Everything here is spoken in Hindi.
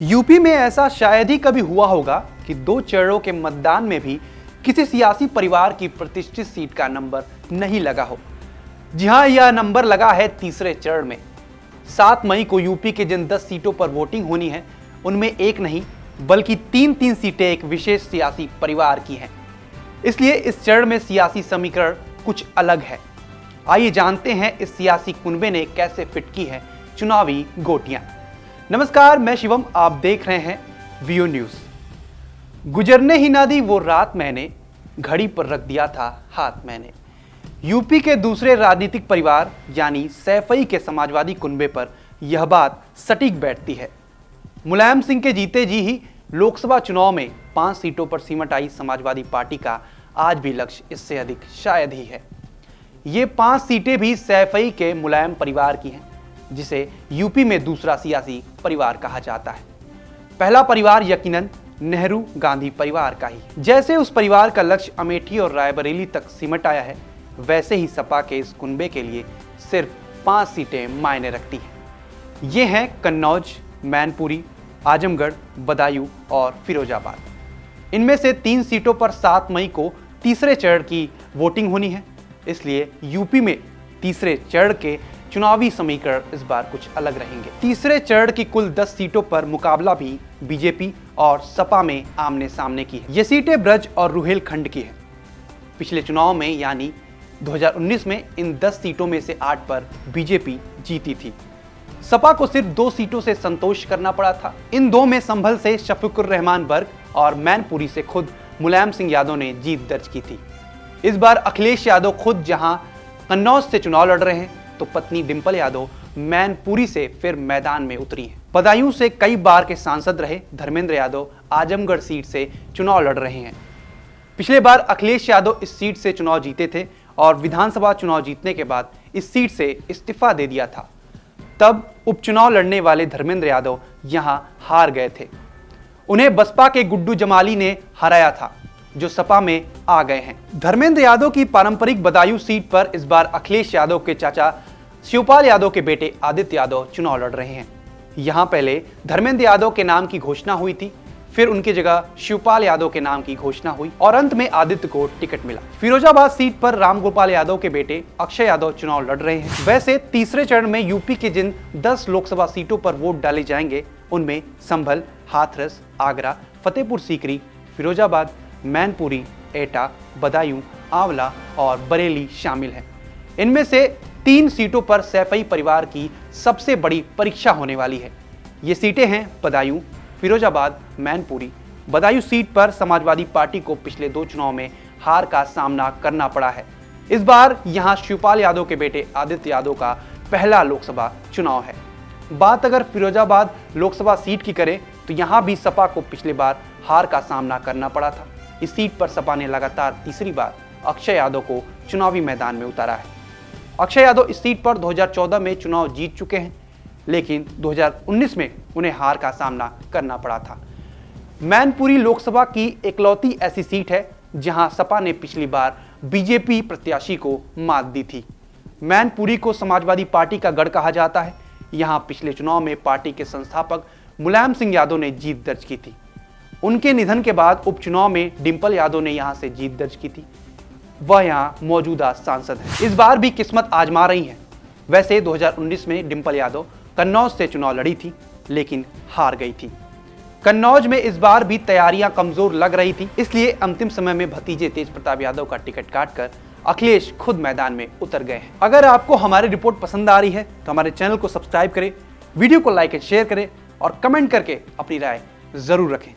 यूपी में ऐसा शायद ही कभी हुआ होगा कि दो चरणों के मतदान में भी किसी सियासी परिवार की प्रतिष्ठित सीट का नंबर नहीं लगा हो। जी हां, यह नंबर लगा है तीसरे चरण में। 7 मई को यूपी के जिन 10 सीटों पर वोटिंग होनी है, उनमें एक नहीं बल्कि तीन सीटें एक विशेष सियासी परिवार की हैं। इसलिए इस चरण में सियासी समीकरण कुछ अलग है। आइए जानते हैं इस सियासी कुनबे ने कैसे फिट की है चुनावी गोटियां। नमस्कार, मैं शिवम, आप देख रहे हैं वीओ न्यूज। गुजरने ही ना दी वो रात मैंने, घड़ी पर रख दिया था हाथ मैंने। यूपी के दूसरे राजनीतिक परिवार यानी सैफई के समाजवादी कुनबे पर यह बात सटीक बैठती है। मुलायम सिंह के जीते जी ही लोकसभा चुनाव में 5 सीटों पर सिमट आई समाजवादी पार्टी का आज भी लक्ष्य इससे अधिक शायद ही है। ये 5 सीटें भी सैफई के मुलायम परिवार की हैं, जिसे यूपी में दूसरा सियासी परिवार कहा जाता है। पहला परिवार यकीनन नेहरू गांधी परिवार का ही। जैसे उस परिवार का लक्ष्य अमेठी और रायबरेली तक सिमट आया है, वैसे ही सपा के इस कुनबे के लिए सिर्फ 5 सीटें मायने रखती हैं। ये हैं कन्नौज, मैनपुरी, आजमगढ़, बदायूं और फिरोजाबाद। इनमें से 3 सीटों पर 7 मई को तीसरे चरण की वोटिंग होनी है। इसलिए यूपी में तीसरे चरण के चुनावी समीकरण इस बार कुछ अलग रहेंगे। तीसरे चरण की कुल 10 सीटों पर मुकाबला भी बीजेपी और सपा में आमने सामने की है। ये सीटें ब्रज और रुहेलखंड की है। पिछले चुनाव में यानी 2019 में इन 10 सीटों में से 8 पर बीजेपी जीती थी। सपा को सिर्फ 2 सीटों से संतोष करना पड़ा था। इन 2 में संभल से शफीकुर रहमान बर्ग और मैनपुरी से खुद मुलायम सिंह यादव ने जीत दर्ज की थी। इस बार अखिलेश यादव खुद जहां कन्नौज से चुनाव लड़ रहे हैं, तो पत्नी डिंपल यादव मैनपुरी से फिर मैदान में उतरी हैं। बदायूं से कई बार के सांसद रहे धर्मेंद्र यादव आजमगढ़ सीट से चुनाव लड़ रहे हैं। पिछले बार अखिलेश यादव इस सीट से चुनाव जीते थे और विधानसभा चुनाव जीतने के बाद इस सीट से इस्तीफा दे दिया था। तब उपचुनाव लड़ने वाले धर्मेंद्र यादव यहां हार गए थे। उन्हें बसपा के गुड्डू जमाली ने हराया था, जो सपा में आ गए हैं। धर्मेंद्र यादव की पारंपरिक बदायूं सीट पर इस बार अखिलेश यादव के चाचा शिवपाल यादव के बेटे आदित्य यादव चुनाव लड़ रहे हैं। यहां पहले धर्मेंद्र यादव के नाम की घोषणा हुई थी, फिर उनकी जगह शिवपाल यादव के नाम की घोषणा हुई और अंत में आदित्य को टिकट मिला। फिरोजाबाद सीट पर रामगोपाल यादव के बेटे अक्षय यादव चुनाव लड़ रहे हैं। वैसे तीसरे चरण में यूपी के जिन 10 लोकसभा सीटों पर वोट डाले जाएंगे, उनमें संभल, हाथरस, आगरा, फतेहपुर सीकरी, फिरोजाबाद, मैनपुरी, एटा, बदायूं, आंवला और बरेली शामिल हैं। इनमें से 3 सीटों पर सैफई परिवार की सबसे बड़ी परीक्षा होने वाली है। ये सीटें हैं बदायूं, फिरोजाबाद, मैनपुरी। बदायूं सीट पर समाजवादी पार्टी को पिछले 2 चुनाव में हार का सामना करना पड़ा है। इस बार यहां शिवपाल यादव के बेटे आदित्य यादव का पहला लोकसभा चुनाव है। बात अगर फिरोजाबाद लोकसभा सीट की करें, तो यहां भी सपा को पिछले बार हार का सामना करना पड़ा था। इस सीट पर सपा ने लगातार तीसरी बार अक्षय यादव को चुनावी मैदान में उतारा है। अक्षय यादव इस सीट पर 2014 में चुनाव जीत चुके हैं, लेकिन 2019 में उन्हें हार का सामना करना पड़ा था। मैनपुरी लोकसभा की इकलौती ऐसी सीट है जहां सपा ने पिछली बार बीजेपी प्रत्याशी को मात दी थी। मैनपुरी को समाजवादी पार्टी का गढ़ कहा जाता है। यहां पिछले चुनाव में पार्टी के संस्थापक मुलायम सिंह यादव ने जीत दर्ज की थी। उनके निधन के बाद उपचुनाव में डिंपल यादव ने यहां से जीत दर्ज की थी। वह यहां मौजूदा सांसद हैं। इस बार भी किस्मत आजमा रही हैं। वैसे 2019 में डिंपल यादव कन्नौज से चुनाव लड़ी थी, लेकिन हार गई थी। कन्नौज में इस बार भी तैयारियां कमजोर लग रही थी, इसलिए अंतिम समय में भतीजे तेज प्रताप यादव का टिकट काटकर अखिलेश खुद मैदान में उतर गए हैं। अगर आपको हमारी रिपोर्ट पसंद आ रही है, तो हमारे चैनल को सब्सक्राइब करें, वीडियो को लाइक एंड शेयर करें और कमेंट करके अपनी राय जरूर रखें।